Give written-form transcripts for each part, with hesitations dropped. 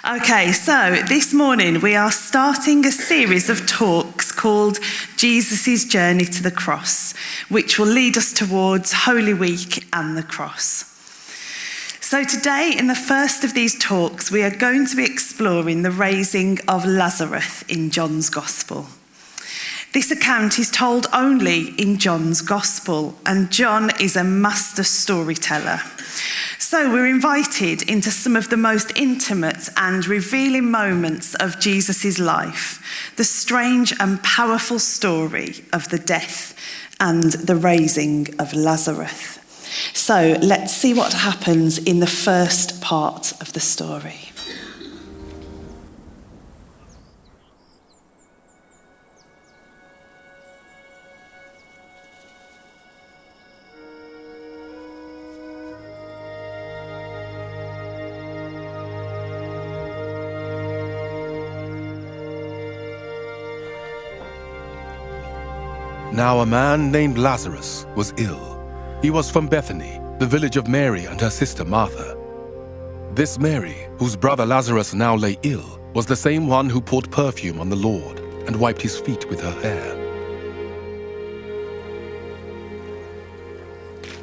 Okay, so this morning we are starting a series of talks called Jesus' Journey to the Cross, which will lead us towards Holy Week and the cross. So today, in the first of these talks, we are going to be exploring the raising of Lazarus in John's Gospel. This account is told only in John's Gospel, and John is a master storyteller. So we're invited into some of the most intimate and revealing moments of Jesus' life, the strange and powerful story of the death and the raising of Lazarus. So let's see what happens in the first part of the story. Now a man named Lazarus was ill. He was from Bethany, the village of Mary and her sister Martha. This Mary, whose brother Lazarus now lay ill, was the same one who poured perfume on the Lord and wiped his feet with her hair.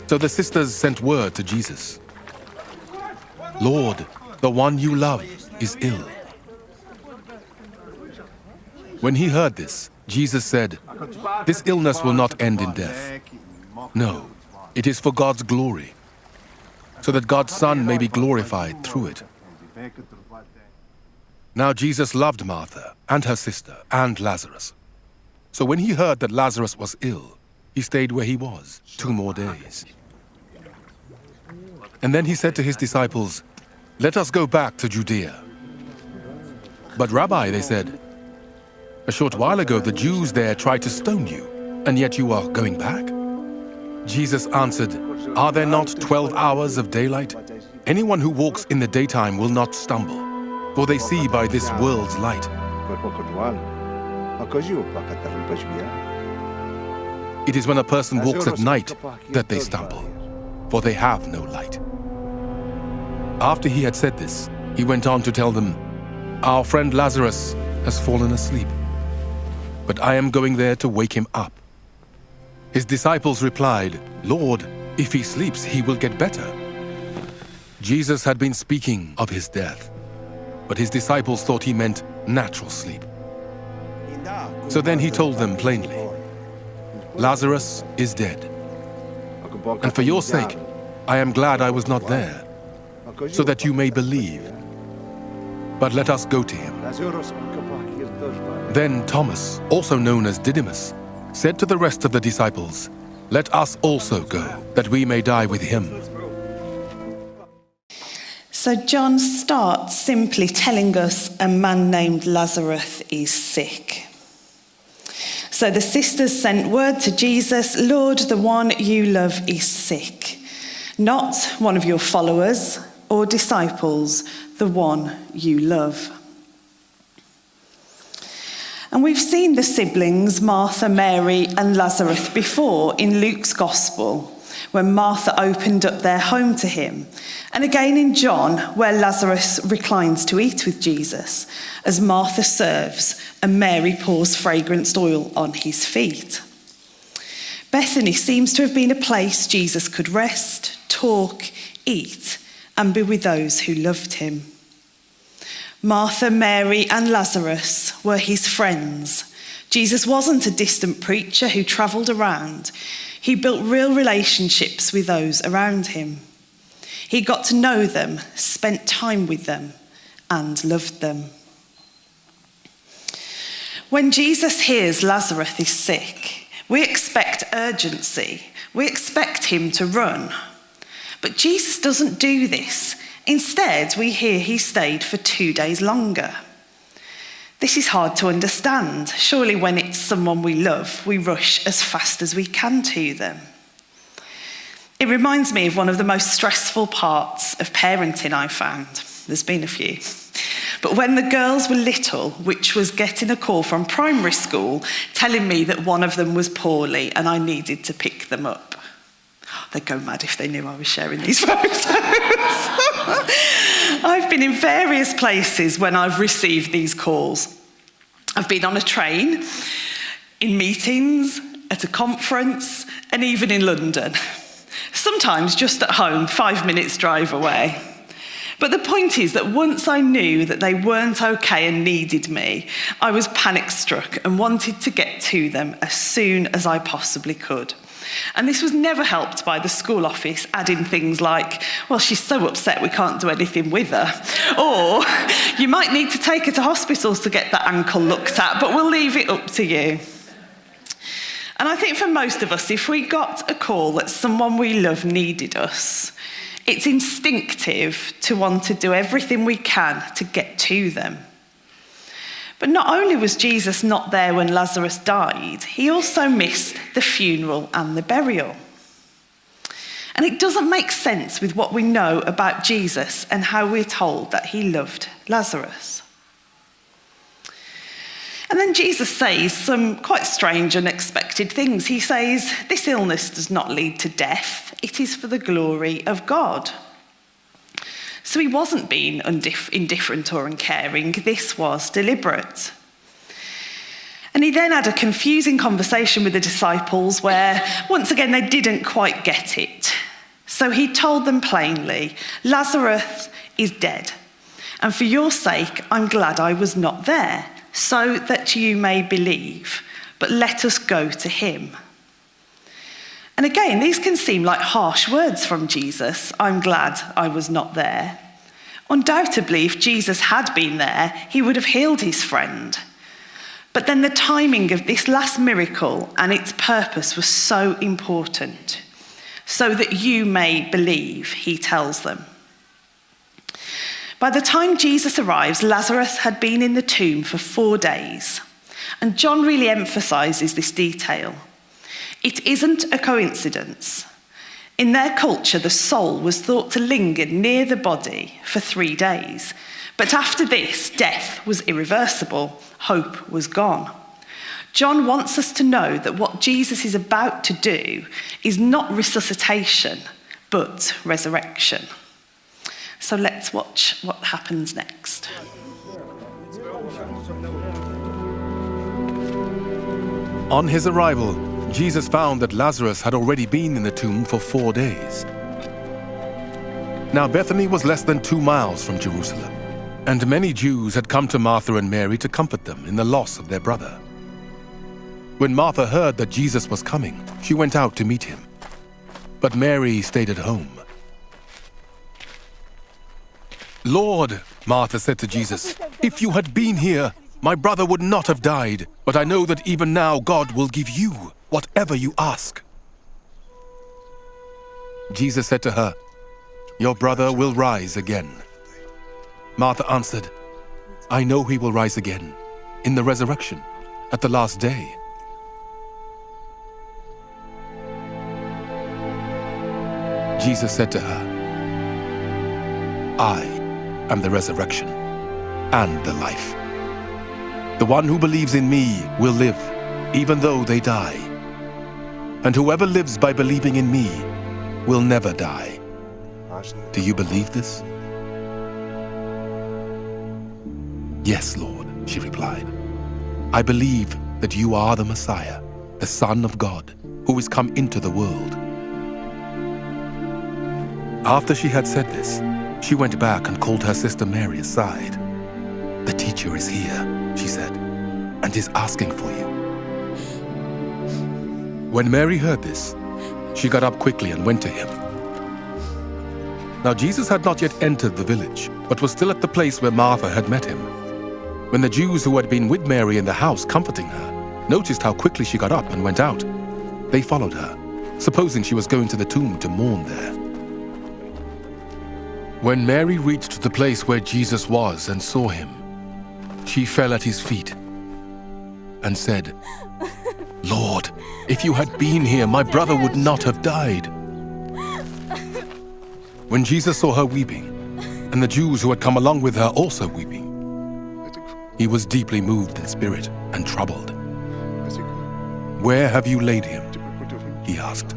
So the sisters sent word to Jesus, "Lord, the one you love is ill." When he heard this, Jesus said, "This illness will not end in death. No, it is for God's glory, so that God's Son may be glorified through it." Now Jesus loved Martha and her sister and Lazarus. So when he heard that Lazarus was ill, he stayed where he was 2 more days. And then he said to his disciples, "Let us go back to Judea." "But Rabbi," they said, "a short while ago the Jews there tried to stone you, and yet you are going back?" Jesus answered, "Are there not 12 hours of daylight? Anyone who walks in the daytime will not stumble, for they see by this world's light. It is when a person walks at night that they stumble, for they have no light." After he had said this, he went on to tell them, "Our friend Lazarus has fallen asleep, but I am going there to wake him up." His disciples replied, "Lord, if he sleeps, he will get better." Jesus had been speaking of his death, but his disciples thought he meant natural sleep. So then he told them plainly, "Lazarus is dead, and for your sake, I am glad I was not there, so that you may believe. But let us go to him." Then Thomas, also known as Didymus, said to the rest of the disciples, "Let us also go, that we may die with him." So John starts simply telling us a man named Lazarus is sick. So the sisters sent word to Jesus, "Lord, the one you love is sick. Not one of your followers or disciples, the one you love." And we've seen the siblings, Martha, Mary and Lazarus, before in Luke's Gospel, when Martha opened up their home to him. And again in John, where Lazarus reclines to eat with Jesus, as Martha serves and Mary pours fragrant oil on his feet. Bethany seems to have been a place Jesus could rest, talk, eat, and be with those who loved him. Martha, Mary and Lazarus were his friends. Jesus wasn't a distant preacher who travelled around. He built real relationships with those around him. He got to know them, spent time with them, and loved them. When Jesus hears Lazarus is sick, we expect urgency. We expect him to run. But Jesus doesn't do this. Instead, we hear he stayed for 2 days longer. This is hard to understand. Surely when it's someone we love, we rush as fast as we can to them. It reminds me of one of the most stressful parts of parenting I found. There's been a few. But when the girls were little, which was getting a call from primary school telling me that one of them was poorly and I needed to pick them up. They'd go mad if they knew I was sharing these photos. I've been in various places when I've received these calls. I've been on a train, in meetings, at a conference, and even in London. Sometimes just at home, 5 minutes drive away. But the point is that once I knew that they weren't okay and needed me, I was panic-struck and wanted to get to them as soon as I possibly could. And this was never helped by the school office adding things like, well, she's so upset we can't do anything with her. Or, you might need to take her to hospital to get that ankle looked at, but we'll leave it up to you. And I think for most of us, if we got a call that someone we love needed us, it's instinctive to want to do everything we can to get to them. But not only was Jesus not there when Lazarus died, he also missed the funeral and the burial. And it doesn't make sense with what we know about Jesus and how we're told that he loved Lazarus. And then Jesus says some quite strange, unexpected things. He says, this illness does not lead to death. It is for the glory of God. So he wasn't being indifferent or uncaring. This was deliberate. And he then had a confusing conversation with the disciples where, once again, they didn't quite get it. So he told them plainly, Lazarus is dead. And for your sake, I'm glad I was not there, so that you may believe. But let us go to him. And again, these can seem like harsh words from Jesus. I'm glad I was not there. Undoubtedly, if Jesus had been there, he would have healed his friend. But then the timing of this last miracle and its purpose was so important. So that you may believe, he tells them. By the time Jesus arrives, Lazarus had been in the tomb for 4 days. And John really emphasizes this detail. It isn't a coincidence. In their culture, the soul was thought to linger near the body for 3 days. But after this, death was irreversible. Hope was gone. John wants us to know that what Jesus is about to do is not resuscitation, but resurrection. So let's watch what happens next. On his arrival, Jesus found that Lazarus had already been in the tomb for 4 days. Now Bethany was less than 2 miles from Jerusalem, and many Jews had come to Martha and Mary to comfort them in the loss of their brother. When Martha heard that Jesus was coming, she went out to meet him. But Mary stayed at home. Lord, Martha said to Jesus, if you had been here, my brother would not have died, but I know that even now God will give you whatever you ask. Jesus said to her, your brother will rise again. Martha answered, I know he will rise again, in the resurrection, at the last day. Jesus said to her, I am the resurrection and the life. The one who believes in me will live, even though they die. And whoever lives by believing in me will never die. Do you believe this? Yes, Lord, she replied. I believe that you are the Messiah, the Son of God, who is come into the world. After she had said this, she went back and called her sister Mary aside. The teacher is here, she said, and is asking for you. When Mary heard this, she got up quickly and went to him. Now Jesus had not yet entered the village, but was still at the place where Martha had met him. When the Jews who had been with Mary in the house comforting her noticed how quickly she got up and went out, they followed her, supposing she was going to the tomb to mourn there. When Mary reached the place where Jesus was and saw him, she fell at his feet and said, Lord, if you had been here, my brother would not have died. When Jesus saw her weeping, and the Jews who had come along with her also weeping, he was deeply moved in spirit and troubled. Where have you laid him? He asked.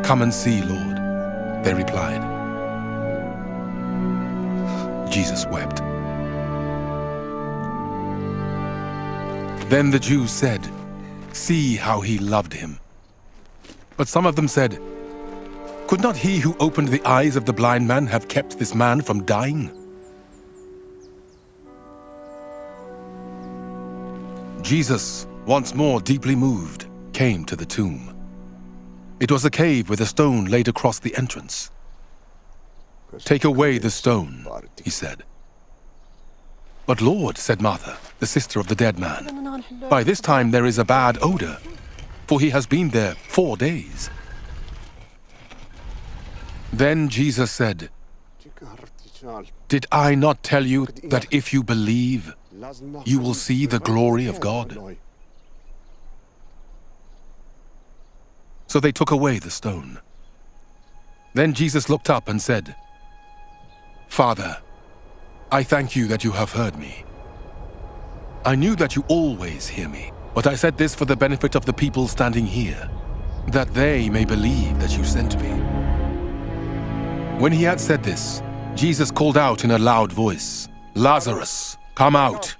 Come and see, Lord, they replied. Jesus wept. Then the Jews said, "See how he loved him." But some of them said, "Could not he who opened the eyes of the blind man have kept this man from dying?" Jesus, once more deeply moved, came to the tomb. It was a cave with a stone laid across the entrance. "Take away the stone," he said. "But Lord," said Martha, the sister of the dead man, "by this time there is a bad odor, for he has been there 4 days." Then Jesus said, "Did I not tell you that if you believe, you will see the glory of God?" So they took away the stone. Then Jesus looked up and said, "Father, I thank you that you have heard me. I knew that you always hear me, but I said this for the benefit of the people standing here, that they may believe that you sent me." When he had said this, Jesus called out in a loud voice, "Lazarus, come out."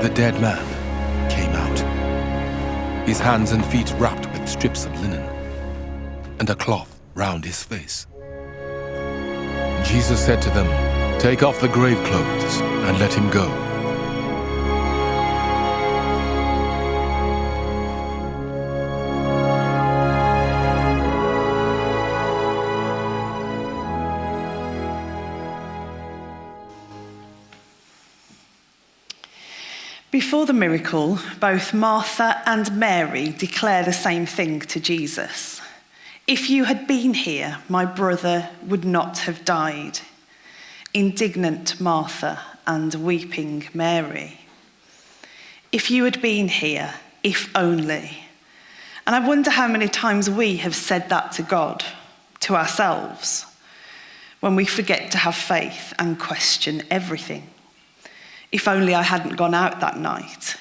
The dead man came out, his hands and feet wrapped with strips of linen, and a cloth round his face. Jesus said to them, "Take off the grave clothes and let him go." Before the miracle, both Martha and Mary declare the same thing to Jesus. "If you had been here, my brother would not have died." Indignant Martha and weeping Mary. If you had been here, if only. And I wonder how many times we have said that to God, to ourselves, when we forget to have faith and question everything. If only I hadn't gone out that night.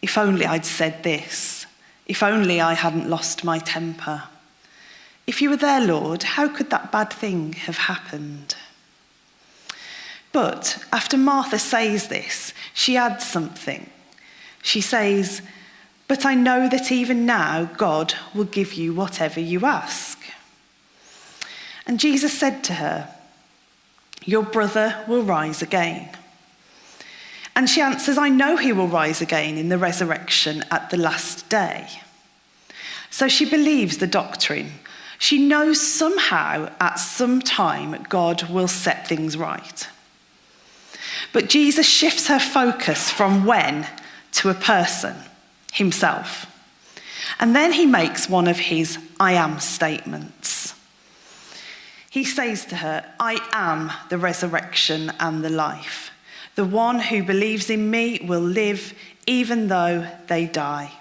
If only I'd said this. If only I hadn't lost my temper. If you were there, Lord, how could that bad thing have happened? But after Martha says this, she adds something. She says, "But I know that even now God will give you whatever you ask." And Jesus said to her, "Your brother will rise again." And she answers, "I know he will rise again in the resurrection at the last day." So she believes the doctrine. She knows somehow at some time God will set things right. But Jesus shifts her focus from when to a person, himself. And then he makes one of his "I am" statements. He says to her, "I am the resurrection and the life. The one who believes in me will live even though they die.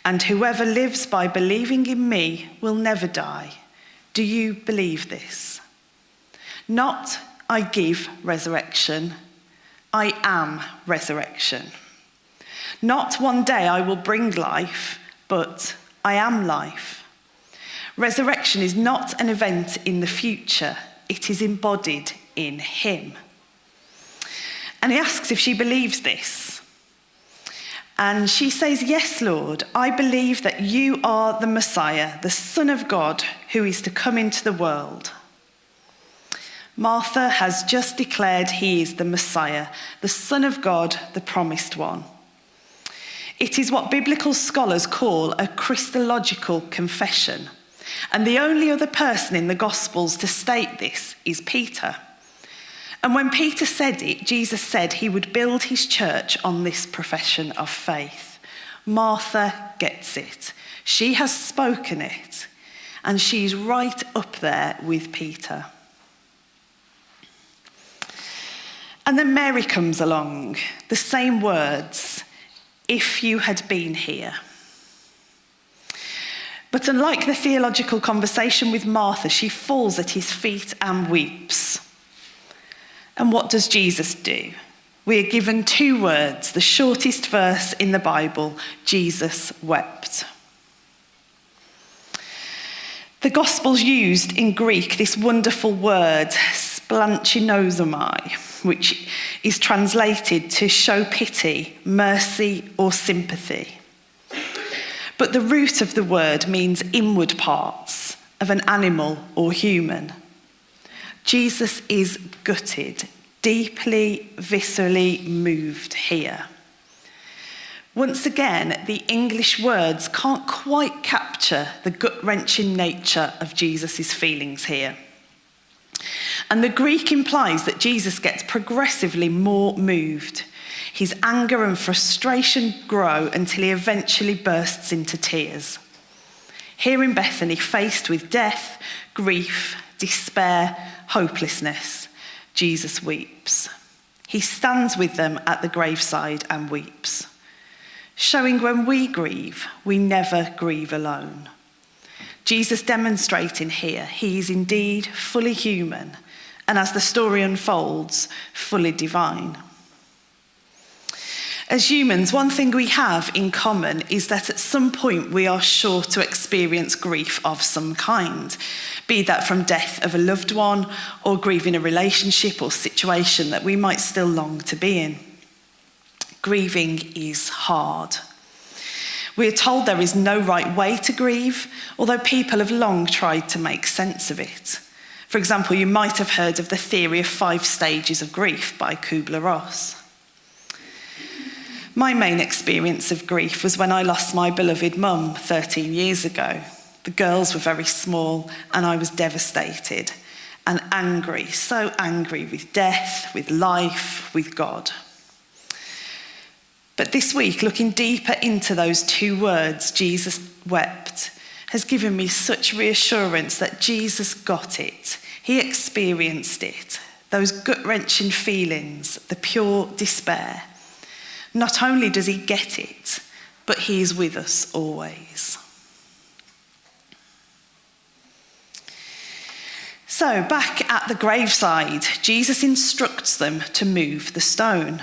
And whoever lives by believing in me will never die. Do you believe this?" Not "I give resurrection," "I am resurrection." Not "one day I will bring life," but "I am life." Resurrection is not an event in the future, it is embodied in him. And he asks if she believes this. And she says, "Yes, Lord, I believe that you are the Messiah, the Son of God, who is to come into the world." Martha has just declared he is the Messiah, the Son of God, the promised one. It is what biblical scholars call a Christological confession. And the only other person in the Gospels to state this is Peter. And when Peter said it, Jesus said he would build his church on this profession of faith. Martha gets it. She has spoken it, and she's right up there with Peter. And then Mary comes along, the same words, "If you had been here." But unlike the theological conversation with Martha, she falls at his feet and weeps. And what does Jesus do? We are given 2 words, the shortest verse in the Bible: Jesus wept. The Gospels used in Greek this wonderful word, splanchinosomai, which is translated to show pity, mercy, or sympathy. But the root of the word means inward parts of an animal or human. Jesus is gutted, deeply, viscerally moved here. Once again, the English words can't quite capture the gut-wrenching nature of Jesus' feelings here. And the Greek implies that Jesus gets progressively more moved. His anger and frustration grow until he eventually bursts into tears. Here in Bethany, faced with death, grief, despair, hopelessness, Jesus weeps. He stands with them at the graveside and weeps, showing when we grieve, we never grieve alone. Jesus demonstrating here, he is indeed fully human, and as the story unfolds, fully divine. As humans, one thing we have in common is that at some point we are sure to experience grief of some kind, be that from death of a loved one or grieving a relationship or situation that we might still long to be in. Grieving is hard. We are told there is no right way to grieve, although people have long tried to make sense of it. For example, you might have heard of the theory of 5 stages of grief by Kubler-Ross. My main experience of grief was when I lost my beloved mum 13 years ago. The girls were very small and I was devastated and angry, so angry with death, with life, with God. But this week, looking deeper into those 2 words, Jesus wept, has given me such reassurance that Jesus got it. He experienced it, those gut-wrenching feelings, the pure despair. Not only does he get it, but he is with us always. So, back at the graveside, Jesus instructs them to move the stone.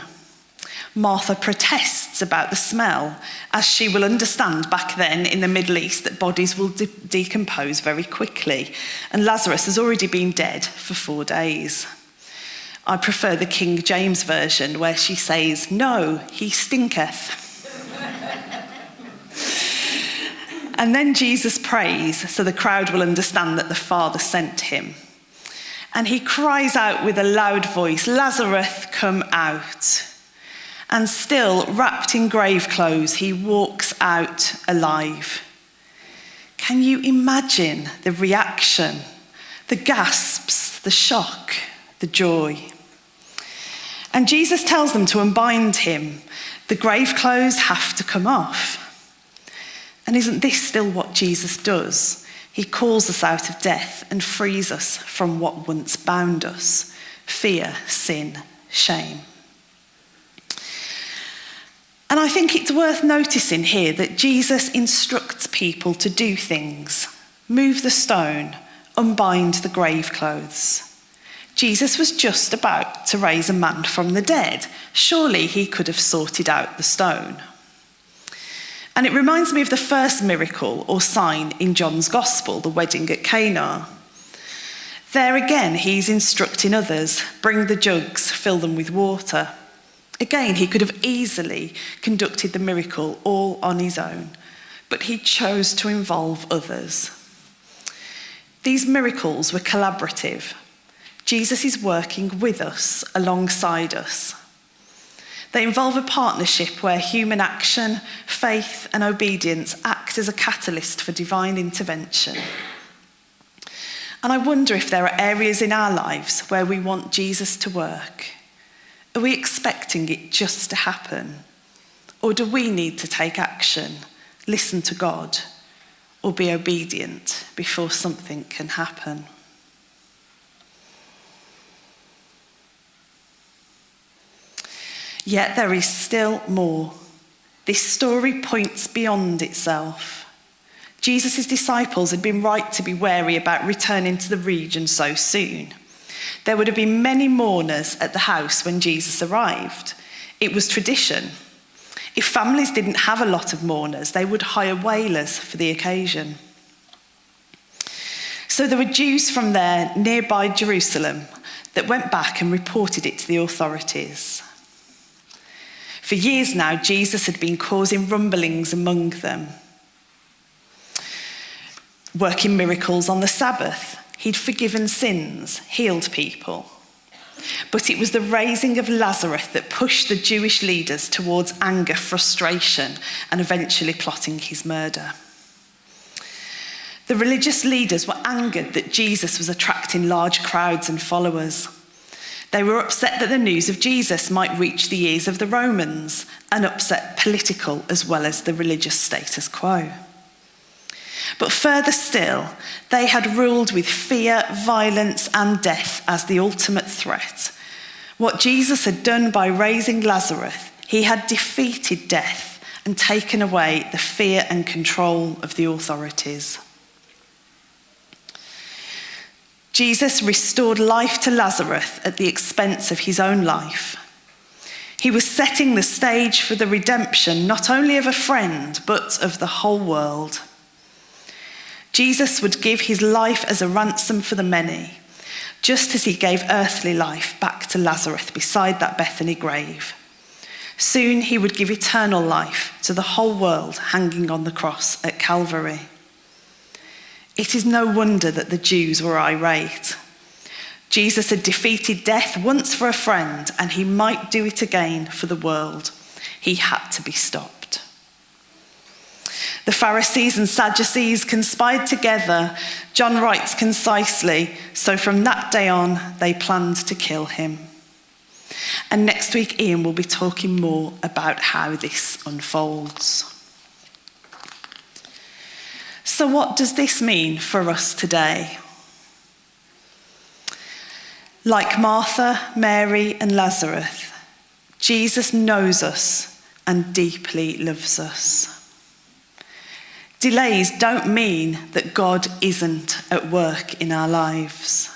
Martha protests about the smell, as she will understand back then in the Middle East that bodies will decompose very quickly, and Lazarus has already been dead for 4 days. I prefer the King James version where she says, "No, he stinketh." And then Jesus prays so the crowd will understand that the Father sent him. And he cries out with a loud voice, "Lazarus, come out." And still, wrapped in grave clothes, he walks out alive. Can you imagine the reaction, the gasps, the shock, the joy? And Jesus tells them to unbind him. The grave clothes have to come off. And isn't this still what Jesus does? He calls us out of death and frees us from what once bound us: fear, sin, shame. And I think it's worth noticing here that Jesus instructs people to do things: move the stone, unbind the grave clothes. Jesus was just about to raise a man from the dead. Surely he could have sorted out the stone. And it reminds me of the first miracle or sign in John's Gospel, the wedding at Cana. There again, he's instructing others: bring the jugs, fill them with water. Again, he could have easily conducted the miracle all on his own, but he chose to involve others. These miracles were collaborative. Jesus is working with us, alongside us. They involve a partnership where human action, faith, and obedience act as a catalyst for divine intervention. And I wonder if there are areas in our lives where we want Jesus to work. Are we expecting it just to happen? Or do we need to take action, listen to God, or be obedient before something can happen? Yet there is still more. This story points beyond itself. Jesus' disciples had been right to be wary about returning to the region so soon. There would have been many mourners at the house when Jesus arrived. It was tradition. If families didn't have a lot of mourners, they would hire wailers for the occasion. So there were Jews from there nearby Jerusalem that went back and reported it to the authorities. For years now, Jesus had been causing rumblings among them, working miracles on the Sabbath. He'd forgiven sins, healed people. But it was the raising of Lazarus that pushed the Jewish leaders towards anger, frustration, and eventually plotting his murder. The religious leaders were angered that Jesus was attracting large crowds and followers. They were upset that the news of Jesus might reach the ears of the Romans and upset political as well as the religious status quo. But further still, they had ruled with fear, violence, and death as the ultimate threat. What Jesus had done by raising Lazarus, he had defeated death and taken away the fear and control of the authorities. Jesus restored life to Lazarus at the expense of his own life. He was setting the stage for the redemption not only of a friend, but of the whole world. Jesus would give his life as a ransom for the many, just as he gave earthly life back to Lazarus beside that Bethany grave. Soon he would give eternal life to the whole world hanging on the cross at Calvary. It is no wonder that the Jews were irate. Jesus had defeated death once for a friend, and he might do it again for the world. He had to be stopped. The Pharisees and Sadducees conspired together. John writes concisely, so from that day on, they planned to kill him. And next week, Ian will be talking more about how this unfolds. So what does this mean for us today? Like Martha, Mary, and Lazarus, Jesus knows us and deeply loves us. Delays don't mean that God isn't at work in our lives.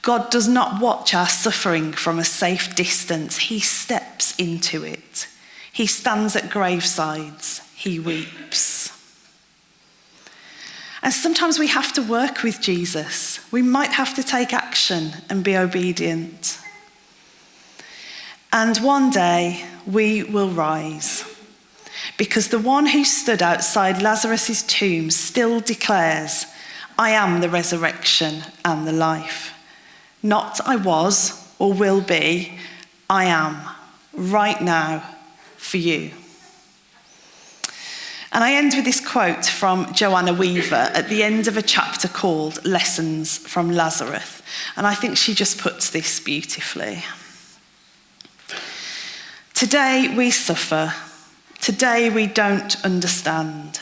God does not watch our suffering from a safe distance. He steps into it. He stands at gravesides. He weeps. And sometimes we have to work with Jesus. We might have to take action and be obedient. And one day we will rise, because the one who stood outside Lazarus' tomb still declares, I am the resurrection and the life. Not I was or will be, I am right now for you. And I end with this quote from Joanna Weaver at the end of a chapter called Lessons from Lazarus. And I think she just puts this beautifully. Today we suffer. Today we don't understand.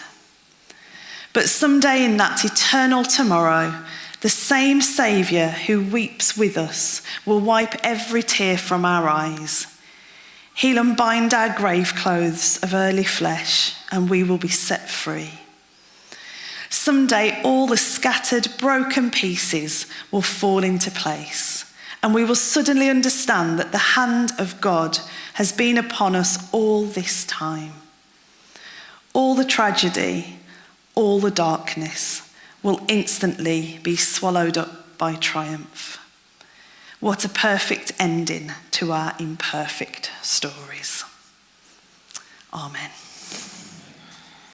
But someday in that eternal tomorrow, the same Saviour who weeps with us will wipe every tear from our eyes. He'll unbind our grave clothes of early flesh, and we will be set free. Someday all the scattered, broken pieces will fall into place, and we will suddenly understand that the hand of God has been upon us all this time. All the tragedy, all the darkness will instantly be swallowed up by triumph. What a perfect ending to our imperfect stories. Amen.